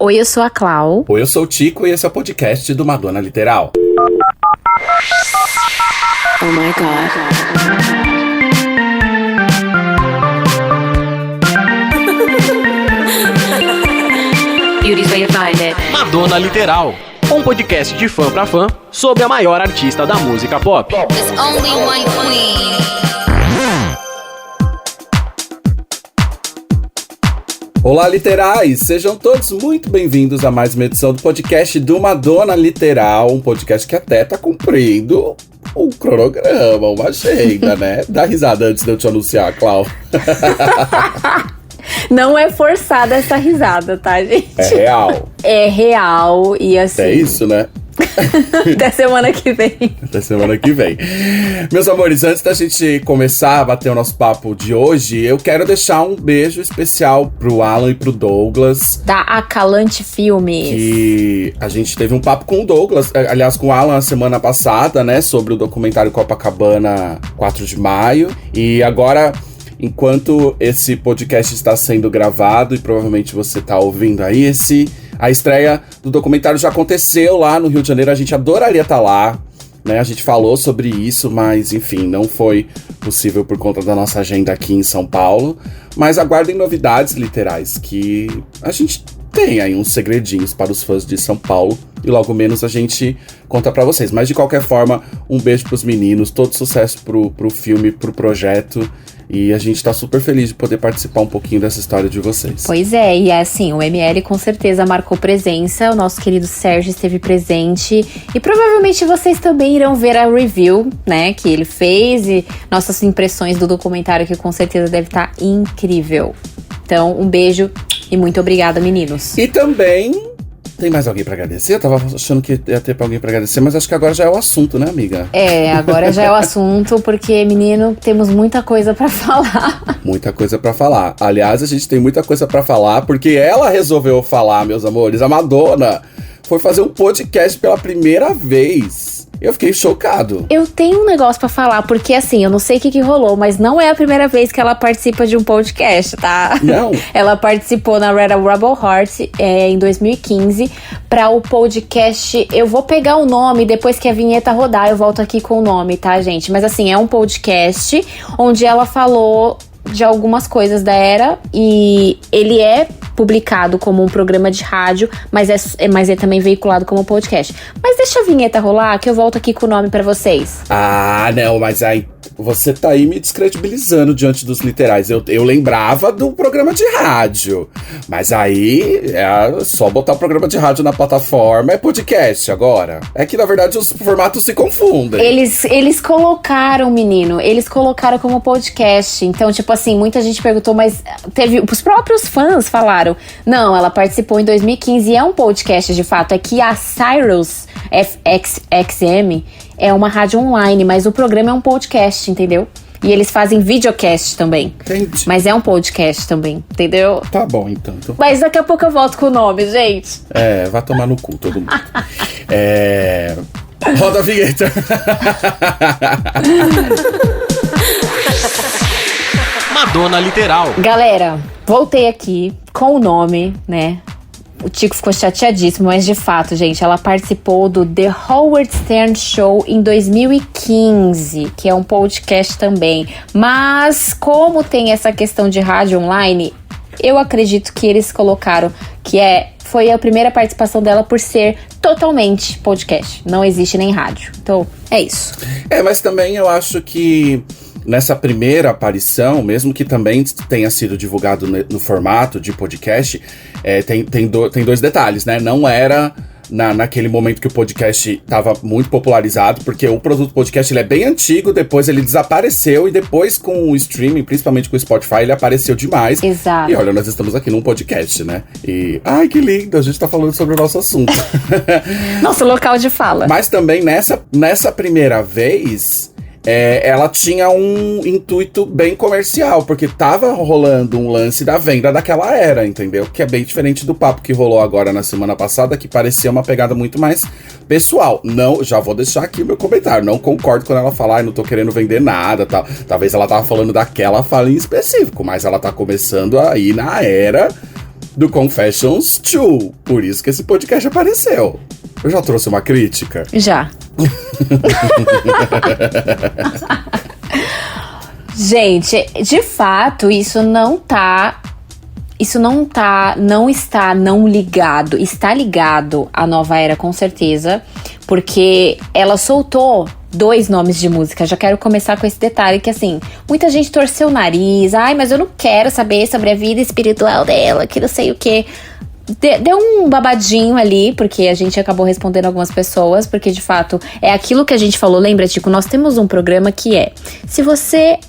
Oi, eu sou a Clau. Oi, eu sou o Tico e esse é o podcast do Madonna Literal. Oh my God. Beauty's way to find it. Madonna Literal, um podcast de fã pra fã sobre a maior artista da música pop. There's only one queen. Olá, literais! Sejam todos muito bem-vindos a mais uma edição do podcast do Madonna Literal, um podcast que até tá cumprindo um cronograma, uma agenda, né? Dá risada antes de eu te anunciar, Clau. Não é forçada essa risada, tá, gente? É real. É real e assim... É isso, né? Até semana que vem. Até semana que vem. Meus amores, antes da gente começar a bater o nosso papo de hoje, eu quero deixar um beijo especial pro Alan e pro Douglas. Da Acalante Filmes. Que a gente teve um papo com o Douglas, aliás, com o Alan a semana passada, né? Sobre o documentário Copacabana 4 de maio. E agora... Enquanto esse podcast está sendo gravado e provavelmente você está ouvindo aí, a estreia do documentário já aconteceu lá no Rio de Janeiro. A gente adoraria estar lá, né? A gente falou sobre isso, mas enfim, não foi possível por conta da nossa agenda aqui em São Paulo. Mas aguardem novidades literais, que a gente tem aí uns segredinhos para os fãs de São Paulo. E logo menos a gente conta pra vocês. Mas de qualquer forma, um beijo pros meninos, todo sucesso pro filme, pro projeto. E a gente tá super feliz de poder participar um pouquinho dessa história de vocês. Pois é, e assim, o ML com certeza marcou presença, o nosso querido Sérgio esteve presente. E provavelmente vocês também irão ver a review, né, que ele fez. E nossas impressões do documentário, que com certeza deve estar incrível. Então, um beijo e muito obrigada, meninos. E também... Tem mais alguém pra agradecer? Eu tava achando que ia ter alguém pra agradecer, mas acho que agora já é o assunto, né, amiga? É, agora já é o assunto, porque, menino, temos muita coisa pra falar. Muita coisa pra falar. Aliás, a gente tem muita coisa pra falar, porque ela resolveu falar, meus amores. A Madonna foi fazer um podcast pela primeira vez. Eu fiquei chocado. Eu tenho um negócio pra falar, porque assim, eu não sei o que rolou, mas não é a primeira vez que ela participa de um podcast, tá? Não. Ela participou na Red Rebel Heart em 2015 pra o podcast. Eu vou pegar o nome, depois que a vinheta rodar, eu volto aqui com o nome, tá, gente? Mas assim, é um podcast onde ela falou de algumas coisas da era, e ele é publicado como um programa de rádio, mas é também veiculado como podcast. Mas deixa a vinheta rolar que eu volto aqui com o nome pra vocês. Ah, não, mas aí você tá aí me descredibilizando diante dos literais. Eu lembrava do programa de rádio, mas aí é só botar o programa de rádio na plataforma, é podcast agora. É que na verdade os formatos se confundem. Eles colocaram, menino, eles colocaram como podcast. Então, tipo assim, muita gente perguntou, mas os próprios fãs falaram, não, ela participou em 2015 e é um podcast de fato. É que a Sirius XM é uma rádio online, mas o programa é um podcast, entendeu? E eles fazem videocast também. Entendi. Mas é um podcast também, entendeu? Tá bom, então. Mas daqui a pouco eu volto com o nome, gente. É, vai tomar no cu todo mundo. Roda a vinheta. Madonna Literal. Galera, voltei aqui com o nome, né? O Tico ficou chateadíssimo, mas de fato, gente, ela participou do The Howard Stern Show em 2015, que é um podcast também. Mas como tem essa questão de rádio online, eu acredito que eles colocaram que foi a primeira participação dela por ser totalmente podcast. Não existe nem rádio. Então, é isso. Mas também eu acho que nessa primeira aparição, mesmo que também tenha sido divulgado no formato de podcast, tem dois detalhes, né? Não era naquele momento que o podcast estava muito popularizado, porque o produto podcast ele é bem antigo, depois ele desapareceu e depois com o streaming, principalmente com o Spotify, ele apareceu demais. Exato. E olha, nós estamos aqui num podcast, né? E, ai, que lindo, a gente tá falando sobre o nosso assunto. Nosso local de fala. Mas também nessa primeira vez... ela tinha um intuito bem comercial, porque tava rolando um lance da venda daquela era, entendeu? Que é bem diferente do papo que rolou agora na semana passada, que parecia uma pegada muito mais pessoal. Não, já vou deixar aqui o meu comentário, não concordo quando ela fala, não tô querendo vender nada, tal. Talvez ela tava falando daquela fala em específico, mas ela tá começando a ir na era do Confessions 2. Por isso que esse podcast apareceu. Eu já trouxe uma crítica? Já. Gente, de fato, não está ligado. Está ligado à nova era, com certeza. Porque ela soltou 2 nomes de música. Já quero começar com esse detalhe que, assim, muita gente torceu o nariz. Ai, mas eu não quero saber sobre a vida espiritual dela, que não sei o quê. Deu um babadinho ali, porque a gente acabou respondendo algumas pessoas, porque de fato é aquilo que a gente falou. Lembra, Tico? Nós temos um programa que é: se você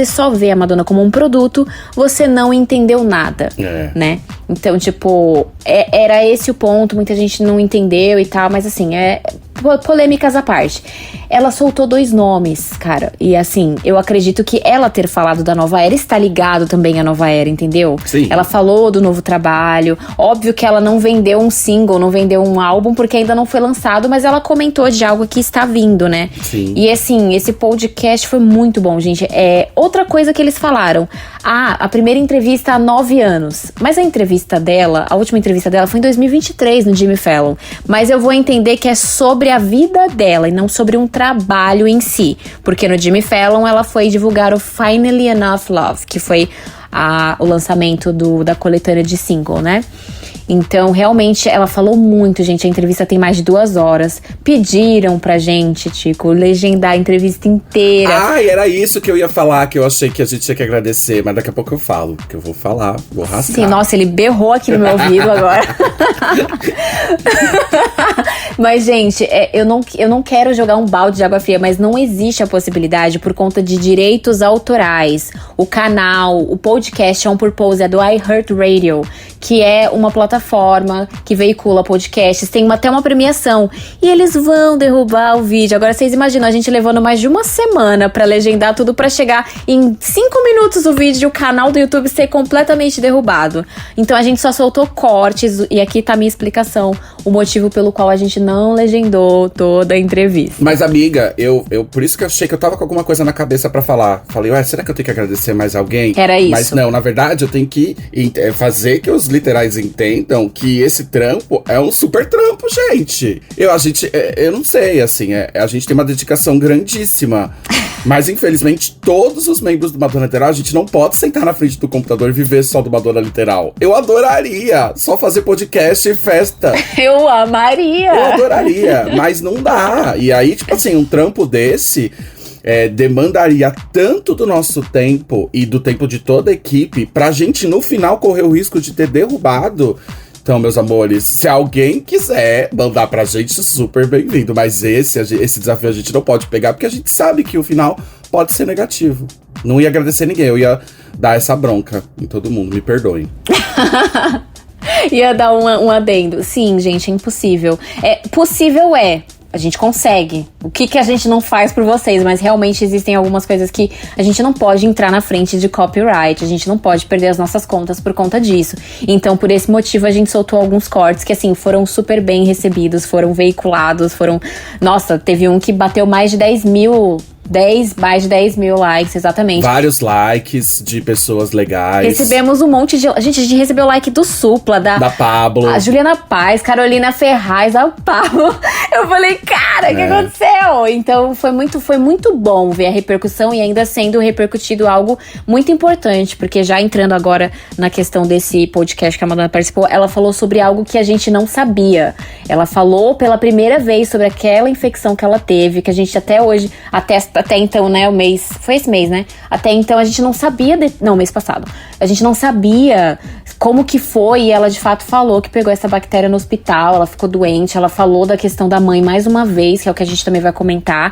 só vê a Madonna como um produto, você não entendeu nada, né? Então, tipo, era esse o ponto, muita gente não entendeu e tal, mas assim, polêmicas à parte. Ela soltou 2 nomes, cara, e assim, eu acredito que ela ter falado da nova era está ligado também à nova era, entendeu? Sim. Ela falou do novo trabalho, óbvio que ela não vendeu um single, não vendeu um álbum, porque ainda não foi lançado, mas ela comentou de algo que está vindo, né? Sim. E assim, esse podcast foi muito bom, gente. Outra coisa que eles falaram, a primeira entrevista há 9 anos, mas a última entrevista dela foi em 2023 no Jimmy Fallon, mas eu vou entender que é sobre a vida dela e não sobre um trabalho em si, porque no Jimmy Fallon ela foi divulgar o Finally Enough Love, que foi o lançamento da coletânea de single, né? Então, realmente, ela falou muito, gente. A entrevista tem mais de 2 horas. Pediram pra gente, Tico, legendar a entrevista inteira. Era isso que eu ia falar, que eu achei que a gente tinha que agradecer. Mas daqui a pouco eu falo, que eu vou falar, vou rasgar. Sim, nossa, ele berrou aqui no meu ouvido agora. Mas, gente, eu não quero jogar um balde de água fria, mas não existe a possibilidade por conta de direitos autorais. O canal, o podcast On Purpose é do iHeartRadio, que é uma plataforma que veicula podcasts, tem até uma premiação. E eles vão derrubar o vídeo. Agora, vocês imaginam, a gente levando mais de 1 semana pra legendar tudo, pra chegar em 5 minutos o vídeo e o canal do YouTube ser completamente derrubado. Então, a gente só soltou cortes, e aqui tá a minha explicação, o motivo pelo qual a gente não legendou toda a entrevista. Mas, amiga, eu por isso que eu achei que eu tava com alguma coisa na cabeça pra falar. Falei, será que eu tenho que agradecer mais alguém? Era isso. Mas não, na verdade, eu tenho que fazer que os literais entendam que esse trampo é um super trampo, gente. Eu não sei, assim, a gente tem uma dedicação grandíssima. Mas, infelizmente, todos os membros do Madonna Literal, a gente não pode sentar na frente do computador e viver só do Madonna Literal. Eu adoraria só fazer podcast e festa. Eu amaria. Eu adoraria, mas não dá. E aí, tipo assim, um trampo desse demandaria tanto do nosso tempo e do tempo de toda a equipe pra gente, no final, correr o risco de ter derrubado. Então, meus amores, se alguém quiser mandar pra gente, super bem-vindo. Mas esse desafio a gente não pode pegar, porque a gente sabe que o final pode ser negativo. Não ia agradecer ninguém, eu ia dar essa bronca em todo mundo, me perdoem. Ia dar um adendo. Sim, gente, é impossível. Possível a gente consegue. O que a gente não faz por vocês, mas realmente existem algumas coisas que a gente não pode entrar na frente de copyright, a gente não pode perder as nossas contas por conta disso. Então, por esse motivo, a gente soltou alguns cortes que, assim, foram super bem recebidos, foram veiculados, Nossa, teve um que bateu mais de 10 mil likes, exatamente. Vários likes de pessoas legais. Recebemos um monte de... Gente, a gente recebeu like do Supla, da Pablo, a Juliana Paz, Carolina Ferraz, a Pablo. Eu falei, cara, o que aconteceu? Então, foi muito bom ver a repercussão e ainda sendo repercutido algo muito importante, porque já entrando agora na questão desse podcast que a Madonna participou, ela falou sobre algo que a gente não sabia. Ela falou pela primeira vez sobre aquela infecção que ela teve, que a gente até hoje, até então, né, foi esse mês, né? Até então a gente não sabia, mês passado. A gente não sabia como que foi, e ela de fato falou que pegou essa bactéria no hospital, ela ficou doente, ela falou da questão da mãe mais uma vez, que é o que a gente também vai comentar,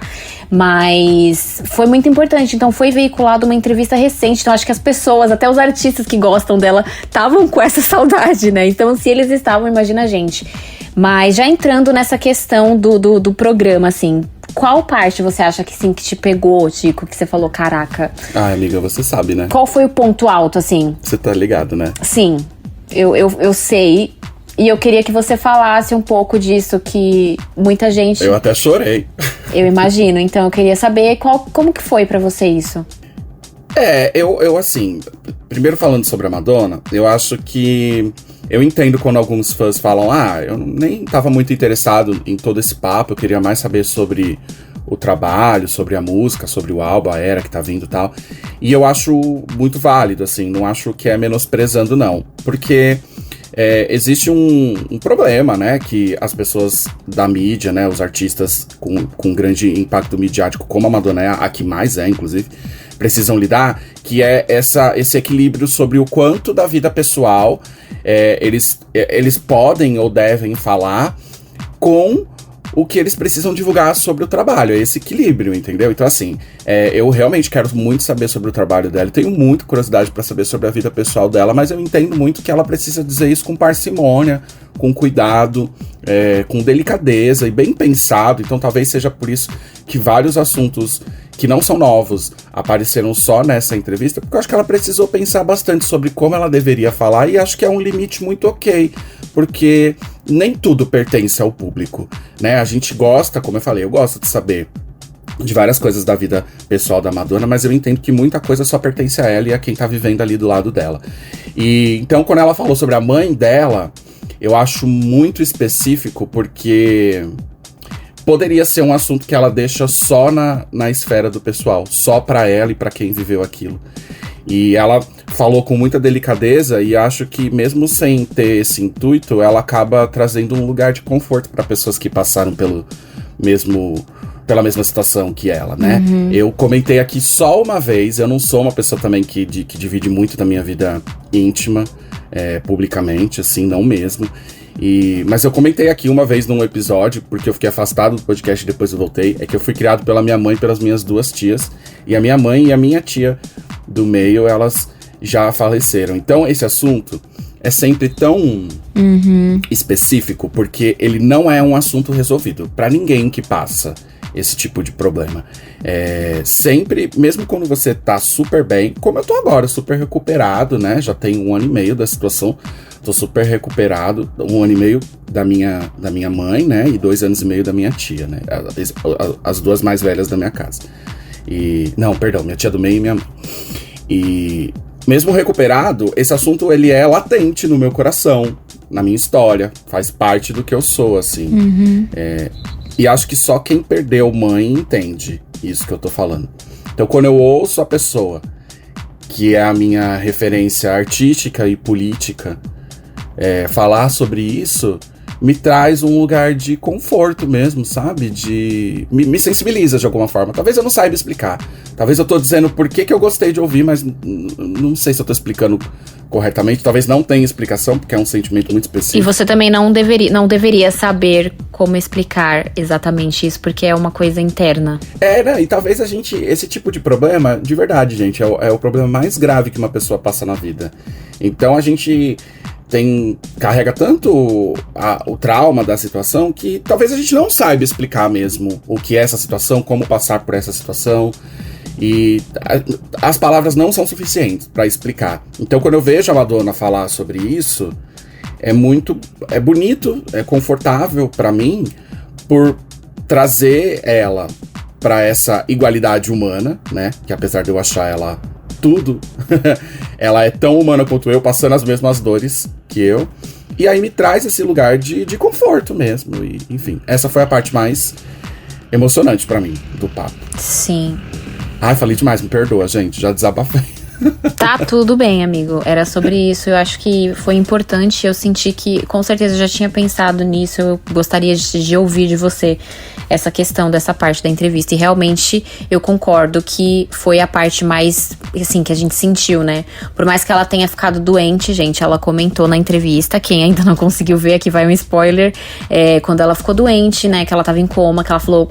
mas foi muito importante. Então foi veiculada uma entrevista recente, então acho que as pessoas, até os artistas que gostam dela, estavam com essa saudade, né? Então se eles estavam, imagina a gente. Mas já entrando nessa questão do programa, assim, qual parte você acha que, sim, que te pegou, Tico, que você falou, caraca? Ai, amiga, você sabe, né? Qual foi o ponto alto, assim? Você tá ligado, né? Sim, eu sei. E eu queria que você falasse um pouco disso, que muita gente... Eu até chorei. Eu imagino. Então, eu queria saber como que foi pra você isso. Eu assim, primeiro falando sobre a Madonna, eu acho que eu entendo quando alguns fãs falam, eu nem tava muito interessado em todo esse papo, eu queria mais saber sobre o trabalho, sobre a música, sobre o álbum, a era que tá vindo e tal. E eu acho muito válido, assim, não acho que é menosprezando, não. Porque existe um problema, né, que as pessoas da mídia, né, os artistas com grande impacto midiático, como a Madonna é a que mais inclusive, precisam lidar, que é esse equilíbrio sobre o quanto da vida pessoal eles podem ou devem falar com o que eles precisam divulgar sobre o trabalho, esse equilíbrio, entendeu? Então, assim, eu realmente quero muito saber sobre o trabalho dela, tenho muita curiosidade pra saber sobre a vida pessoal dela, mas eu entendo muito que ela precisa dizer isso com parcimônia, com cuidado, com delicadeza e bem pensado. Então, talvez seja por isso que vários assuntos que não são novos apareceram só nessa entrevista, porque eu acho que ela precisou pensar bastante sobre como ela deveria falar, e acho que é um limite muito ok, porque nem tudo pertence ao público, né? A gente gosta, como eu falei, eu gosto de saber de várias coisas da vida pessoal da Madonna, mas eu entendo que muita coisa só pertence a ela e a quem tá vivendo ali do lado dela. E então, quando ela falou sobre a mãe dela, eu acho muito específico, porque poderia ser um assunto que ela deixa só na esfera do pessoal, só pra ela e pra quem viveu aquilo. E ela falou com muita delicadeza, e acho que mesmo sem ter esse intuito, ela acaba trazendo um lugar de conforto para pessoas que passaram pela mesma situação que ela, né? Uhum. Eu comentei aqui só uma vez, eu não sou uma pessoa também que divide muito da minha vida íntima, publicamente, assim, não mesmo. Mas eu comentei aqui uma vez num episódio, porque eu fiquei afastado do podcast e depois eu voltei, que eu fui criado pela minha mãe e pelas minhas duas tias, e a minha mãe e a minha tia do meio, elas já faleceram. Então esse assunto é sempre tão específico, porque ele não é um assunto resolvido pra ninguém que passa esse tipo de problema. Sempre, mesmo quando você tá super bem, como eu tô agora, super recuperado, né? Já tem 1 ano e meio da situação, tô super recuperado, 1 ano e meio da minha mãe, né? E 2 anos e meio da minha tia, né? As duas mais velhas da minha casa. Minha tia do meio e minha mãe. E mesmo recuperado, esse assunto ele é latente no meu coração, na minha história, faz parte do que eu sou, assim. E acho que só quem perdeu mãe entende isso que eu tô falando. Então, quando eu ouço a pessoa que é a minha referência artística e política falar sobre isso, me traz um lugar de conforto mesmo, sabe? Me sensibiliza de alguma forma. Talvez eu não saiba explicar. Talvez eu tô dizendo por que eu gostei de ouvir, mas não sei se eu tô explicando corretamente. Talvez não tenha explicação, porque é um sentimento muito específico. E você também não deveria saber como explicar exatamente isso, porque é uma coisa interna. Né? E talvez esse tipo de problema, de verdade, gente, é o problema mais grave que uma pessoa passa na vida. Então a gente carrega tanto o trauma da situação que talvez a gente não saiba explicar mesmo o que é essa situação, como passar por essa situação. E as palavras não são suficientes para explicar. Então, quando eu vejo a Madonna falar sobre isso, é bonito, é confortável para mim, por trazer ela para essa igualdade humana, né? Que apesar de eu achar ela tudo, ela é tão humana quanto eu, passando as mesmas dores que eu. E aí me traz esse lugar de conforto mesmo. E, enfim, essa foi a parte mais emocionante pra mim do papo. Sim. Ai, falei demais, me perdoa, gente, já desabafei. Tá tudo bem, amigo. Era sobre isso. Eu acho que foi importante. Eu senti que, com certeza, eu já tinha pensado nisso. Eu gostaria de ouvir de você essa questão dessa parte da entrevista. E realmente eu concordo que foi a parte mais, assim, que a gente sentiu, né? Por mais que ela tenha ficado doente, gente, ela comentou na entrevista. Quem ainda não conseguiu ver, aqui vai um spoiler. Quando ela ficou doente, né? Que ela tava em coma, que ela falou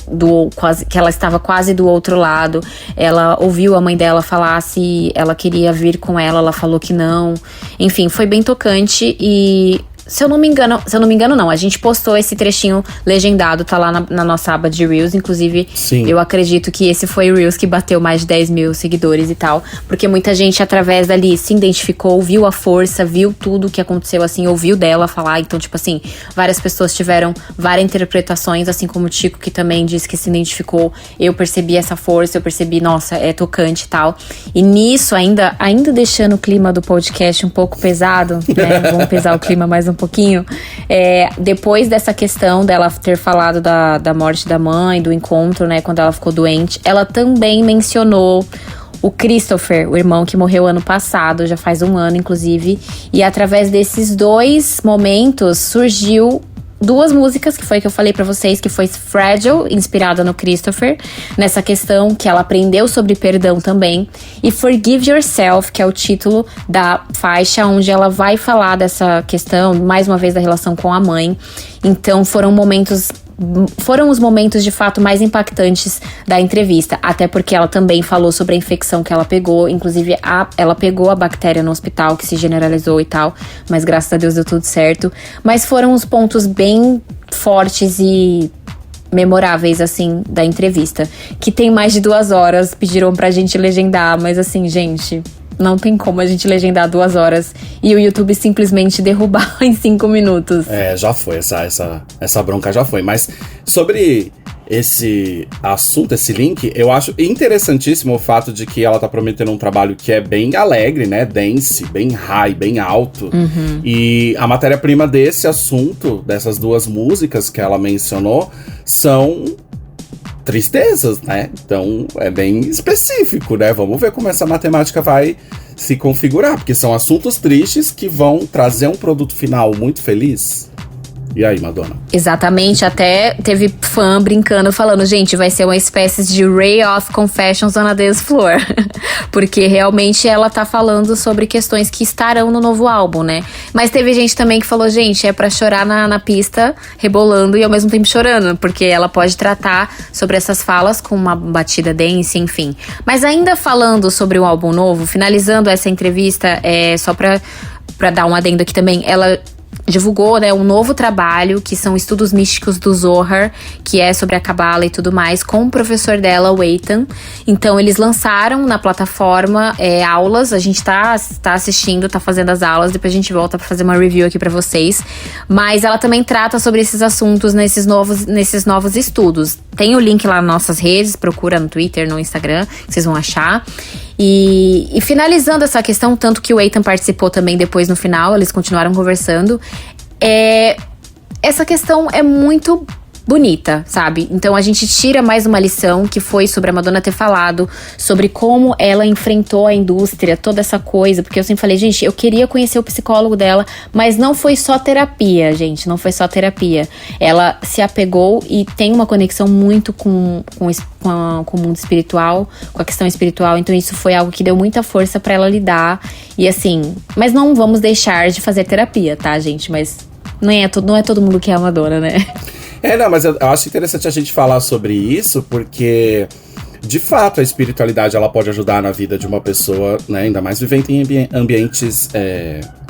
que ela estava quase do outro lado. Ela ouviu a mãe dela falar se ela queria vir com ela falou que não. Enfim, foi bem tocante e Se eu não me engano, não. A gente postou esse trechinho legendado, tá lá na nossa aba de Reels. Inclusive, Sim. Eu acredito que esse foi o Reels que bateu mais de 10 mil seguidores e tal. Porque muita gente, através dali, se identificou, viu a força, viu tudo que aconteceu, assim, ouviu dela falar. Então, tipo assim, várias pessoas tiveram várias interpretações, assim como o Tico, que também disse que se identificou. Eu percebi essa força, eu percebi, nossa, é tocante e tal. E nisso, ainda deixando o clima do podcast um pouco pesado, né? Vamos pesar o clima mais um pouquinho. Depois dessa questão dela ter falado da morte da mãe, do encontro, né, quando ela ficou doente, ela também mencionou o Christopher, o irmão que morreu ano passado, já faz um ano, inclusive. E através desses dois momentos surgiu duas músicas, que foi que eu falei pra vocês, que foi Fragile, inspirada no Christopher, nessa questão que ela aprendeu sobre perdão também, e Forgive Yourself, que é o título da faixa, onde ela vai falar dessa questão, mais uma vez, da relação com a mãe. Então foram os momentos de fato mais impactantes da entrevista, até porque ela também falou sobre a infecção que ela pegou, inclusive ela pegou a bactéria no hospital, que se generalizou e tal, mas graças a Deus deu tudo certo. Mas foram os pontos bem fortes e memoráveis, assim, da entrevista, que tem mais de 2 horas, pediram pra gente legendar, mas assim, gente, não tem como a gente legendar 2 horas e o YouTube simplesmente derrubar em 5 minutos. Já foi, essa bronca já foi. Mas sobre esse assunto, esse link, eu acho interessantíssimo o fato de que ela tá prometendo um trabalho que é bem alegre, né? Dance, bem high, bem alto. E a matéria-prima desse assunto, dessas 2 músicas que ela mencionou, são tristezas, né? Então é bem específico, né? Vamos ver como essa matemática vai se configurar, porque são assuntos tristes que vão trazer um produto final muito feliz. E aí, Madonna? Exatamente, até teve fã brincando, falando, gente, vai ser uma espécie de Ray of Confessions on a Dance Floor. Porque realmente ela tá falando sobre questões que estarão no novo álbum, né? Mas teve gente também que falou, gente, é pra chorar na pista, rebolando e ao mesmo tempo chorando. Porque ela pode tratar sobre essas falas com uma batida dance, enfim. Mas ainda falando sobre o álbum novo, finalizando essa entrevista, só pra dar um adendo aqui também, ela divulgou, né, um novo trabalho, que são estudos místicos do Zohar, que é sobre a Cabala e tudo mais, com o professor dela, o Eitan. Então eles lançaram na plataforma aulas, a gente tá assistindo, tá fazendo as aulas, depois a gente volta pra fazer uma review aqui pra vocês. Mas ela também trata sobre esses assuntos nesses novos estudos. Tem o link lá nas nossas redes, procura no Twitter, no Instagram, que vocês vão achar. E finalizando essa questão, tanto que o Eitan participou também depois no final, eles continuaram conversando. Essa questão é muito bonita, sabe? Então a gente tira mais uma lição, que foi sobre a Madonna ter falado sobre como ela enfrentou a indústria, toda essa coisa, porque eu sempre falei, gente, eu queria conhecer o psicólogo dela, mas não foi só terapia, gente, não foi só terapia. Ela se apegou e tem uma conexão muito com o mundo espiritual, com a questão espiritual, então isso foi algo que deu muita força pra ela lidar, e assim, mas não vamos deixar de fazer terapia, tá, gente? Mas não é todo mundo que é a Madonna, né? Não, mas eu acho interessante a gente falar sobre isso, porque, de fato, a espiritualidade ela pode ajudar na vida de uma pessoa, né? Ainda mais vivendo em ambientes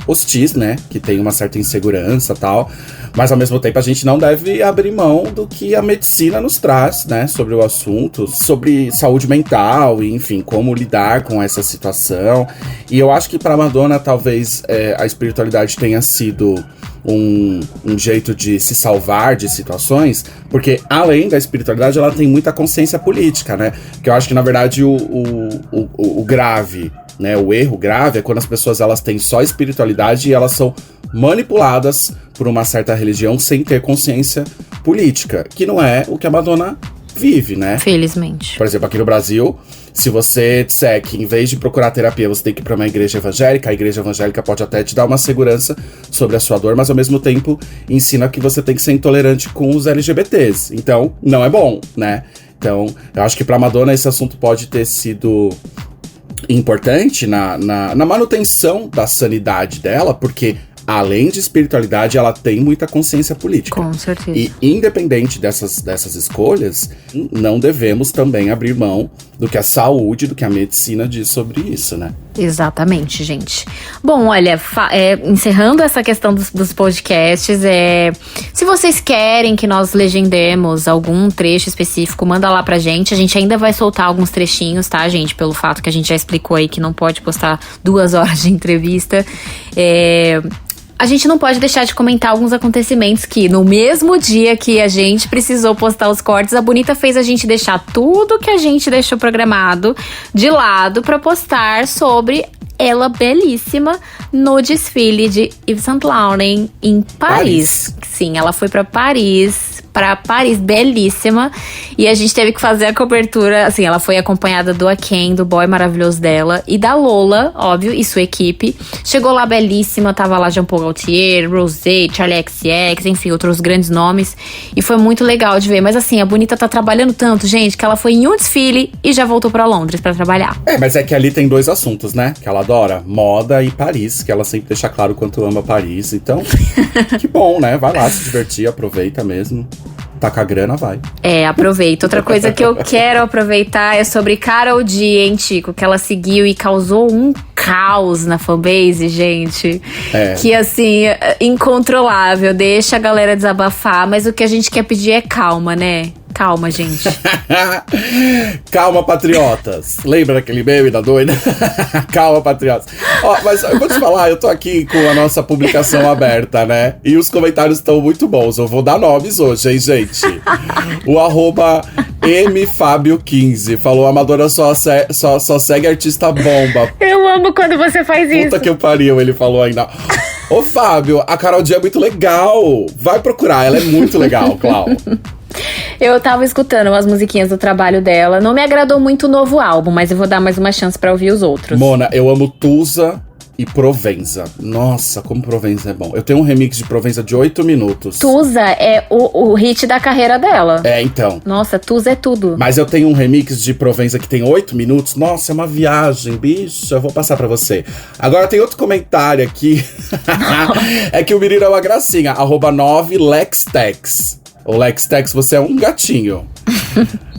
hostis, né? Que tem uma certa insegurança e tal. Mas, ao mesmo tempo, a gente não deve abrir mão do que a medicina nos traz, né? Sobre o assunto, sobre saúde mental, e, enfim, como lidar com essa situação. E eu acho que para Madonna, talvez, a espiritualidade tenha sido um jeito de se salvar de situações, porque além da espiritualidade ela tem muita consciência política, né? Que eu acho que na verdade o grave, né? O erro grave é quando as pessoas elas têm só espiritualidade e elas são manipuladas por uma certa religião sem ter consciência política, que não é o que a Madonna vive, né? Felizmente. Por exemplo, aqui no Brasil, se você disser que em vez de procurar terapia, você tem que ir pra uma igreja evangélica, a igreja evangélica pode até te dar uma segurança sobre a sua dor, mas ao mesmo tempo ensina que você tem que ser intolerante com os LGBTs. Então, não é bom, né? Então, eu acho que pra Madonna esse assunto pode ter sido importante na manutenção da sanidade dela, porque além de espiritualidade, ela tem muita consciência política. Com certeza. E independente dessas escolhas, não devemos também abrir mão do que a saúde, do que a medicina diz sobre isso, né? Exatamente, gente. Bom, olha, encerrando essa questão dos podcasts, se vocês querem que nós legendemos algum trecho específico, manda lá pra gente. A gente ainda vai soltar alguns trechinhos, tá, gente? Pelo fato que a gente já explicou aí que não pode postar 2 horas de entrevista. A gente não pode deixar de comentar alguns acontecimentos que, no mesmo dia que a gente precisou postar os cortes, a Bonita fez a gente deixar tudo que a gente deixou programado de lado pra postar sobre ela belíssima no desfile de Yves Saint Laurent em Paris. Sim, ela foi pra Paris, belíssima. E a gente teve que fazer a cobertura, assim, ela foi acompanhada do Aken, do boy maravilhoso dela, e da Lola, óbvio, e sua equipe. Chegou lá belíssima, tava lá Jean Paul Gaultier, Rosé, Charli XCX, enfim, outros grandes nomes. E foi muito legal de ver. Mas assim, a Bonita tá trabalhando tanto, gente, que ela foi em um desfile e já voltou pra Londres pra trabalhar. Mas é que ali tem 2 assuntos, né? Que ela adora, moda e Paris, que ela sempre deixa claro o quanto ama Paris. Então, que bom, né? Vai lá se divertir, aproveita mesmo. Tá com a grana, vai. Aproveita. Outra coisa que eu quero aproveitar é sobre Karol G, hein, Tico? Que ela seguiu e causou um caos na fanbase, gente. Que, assim, incontrolável. Deixa a galera desabafar, mas o que a gente quer pedir é calma, né? Calma, gente. Calma, patriotas. Lembra daquele meme da doida? Calma, patriotas. Mas eu vou te falar, eu tô aqui com a nossa publicação aberta, né? E os comentários estão muito bons. Eu vou dar nomes hoje, hein, gente? O @mfabio15 falou: a Madonna só segue artista bomba. Eu amo quando você faz isso. Puta que eu pariu, ele falou ainda. Ô, Fábio, a Karol G é muito legal. Vai procurar, ela é muito legal, Clau. Eu tava escutando umas musiquinhas do trabalho dela. Não me agradou muito o novo álbum, mas eu vou dar mais uma chance pra ouvir os outros. Mona, eu amo Tusa e Provenza. Nossa, como Provenza é bom. Eu tenho um remix de Provenza de 8 minutos. Tusa é o hit da carreira dela. Então. Nossa, Tusa é tudo. Mas eu tenho um remix de Provenza que tem 8 minutos. Nossa, é uma viagem, bicho. Eu vou passar pra você. Agora tem outro comentário aqui. É que o menino é uma gracinha. @9LexTex. Ô, LexTex, você é um gatinho.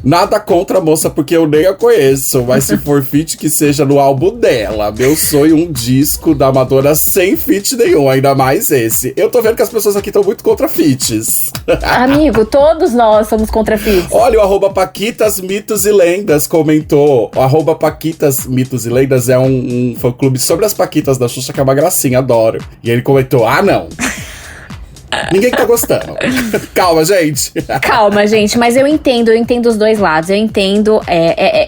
Nada contra a moça, porque eu nem a conheço. Mas se for feat, que seja no álbum dela. Meu sonho, um disco da Madonna sem feat nenhum. Ainda mais esse. Eu tô vendo que as pessoas aqui estão muito contra feats. Amigo, todos nós somos contra feats. Olha, o @Paquitas Mitos e Lendas comentou. O @Paquitas Mitos e Lendas é um fã-clube sobre as Paquitas da Xuxa, que é uma gracinha, adoro. E ele comentou: não. Ninguém tá gostando. Calma, gente. Calma, gente, mas eu entendo os dois lados. Eu entendo.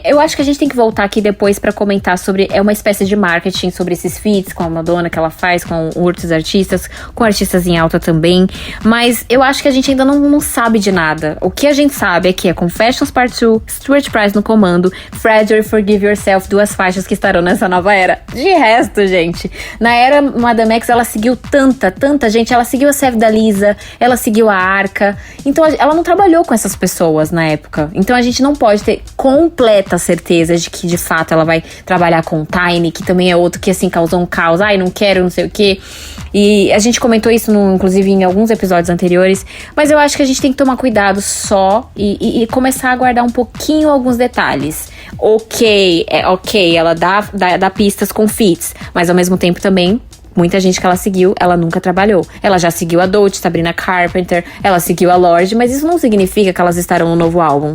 Eu acho que a gente tem que voltar aqui depois pra comentar sobre. É uma espécie de marketing sobre esses feats com a Madonna que ela faz, com outros artistas, com artistas em alta também. Mas eu acho que a gente ainda não sabe de nada. O que a gente sabe é que é Confessions Part 2, Stuart Price no comando, Fragile e Forgive Yourself, 2 faixas que estarão nessa nova era. De resto, gente, na era Madame X ela seguiu tanta gente. Ela seguiu a Save da Lisa, ela seguiu a Arca. Então ela não trabalhou com essas pessoas na época. Então a gente não pode ter completa certeza de que de fato ela vai trabalhar com o Tiny, que também é outro que assim causou um caos. Ai, não quero, não sei o quê. E a gente comentou isso inclusive em alguns episódios anteriores. Mas eu acho que a gente tem que tomar cuidado só e começar a guardar um pouquinho alguns detalhes. Ok, ela dá pistas com feats, mas ao mesmo tempo também muita gente que ela seguiu, ela nunca trabalhou. Ela já seguiu a Dolce, Sabrina Carpenter, ela seguiu a Lorde, mas isso não significa que elas estarão no novo álbum.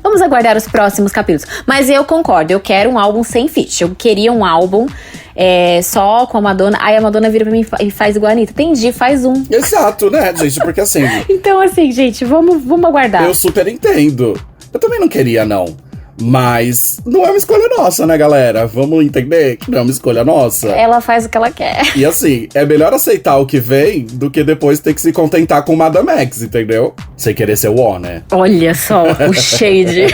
Vamos aguardar os próximos capítulos. Mas eu concordo, eu quero um álbum sem feat. Eu queria um álbum só com a Madonna. Aí a Madonna vira pra mim e faz igual a Anitta. Entendi, faz um. Exato, né, gente? Porque assim... Então assim, gente, vamos aguardar. Eu super entendo. Eu também não queria, não. Mas não é uma escolha nossa, né, galera? Vamos entender que não é uma escolha nossa. Ela faz o que ela quer. E assim, é melhor aceitar o que vem do que depois ter que se contentar com Madame X, entendeu? Sem querer ser o ó, né? Olha só, o shade.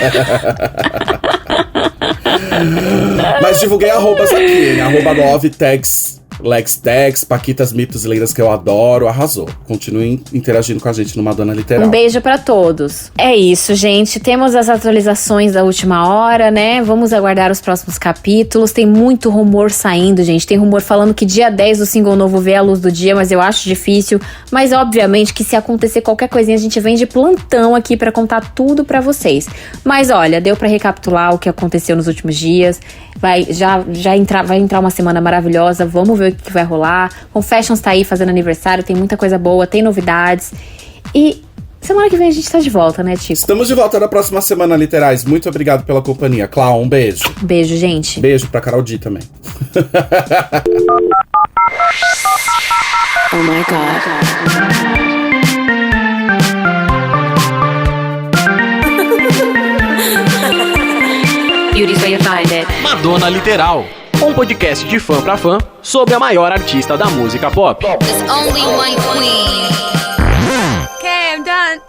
Mas divulguei arrobas aqui, hein? @9tex Lex Dex, Paquitas Mitos e Lendas que eu adoro, arrasou. Continuem interagindo com a gente no Madonna Literal. Um beijo pra todos. É isso, gente. Temos as atualizações da última hora, né? Vamos aguardar os próximos capítulos. Tem muito rumor saindo, gente. Tem rumor falando que dia 10 o single novo vê a luz do dia, mas eu acho difícil. Mas, obviamente, que se acontecer qualquer coisinha, a gente vem de plantão aqui pra contar tudo pra vocês. Mas, olha, deu pra recapitular o que aconteceu nos últimos dias. Vai entrar uma semana maravilhosa. Vamos ver o que vai rolar. Confessions tá aí fazendo aniversário, tem muita coisa boa, tem novidades. E semana que vem a gente tá de volta, né, Tico? Estamos de volta na próxima semana, Literais. Muito obrigado pela companhia. Clau, um beijo. Beijo, gente. Beijo pra Carol D também. Oh my God. Beauty's where you find it. Madonna Literal, um podcast de fã pra fã sobre a maior artista da música pop. There's only one queen. Okay, I'm done.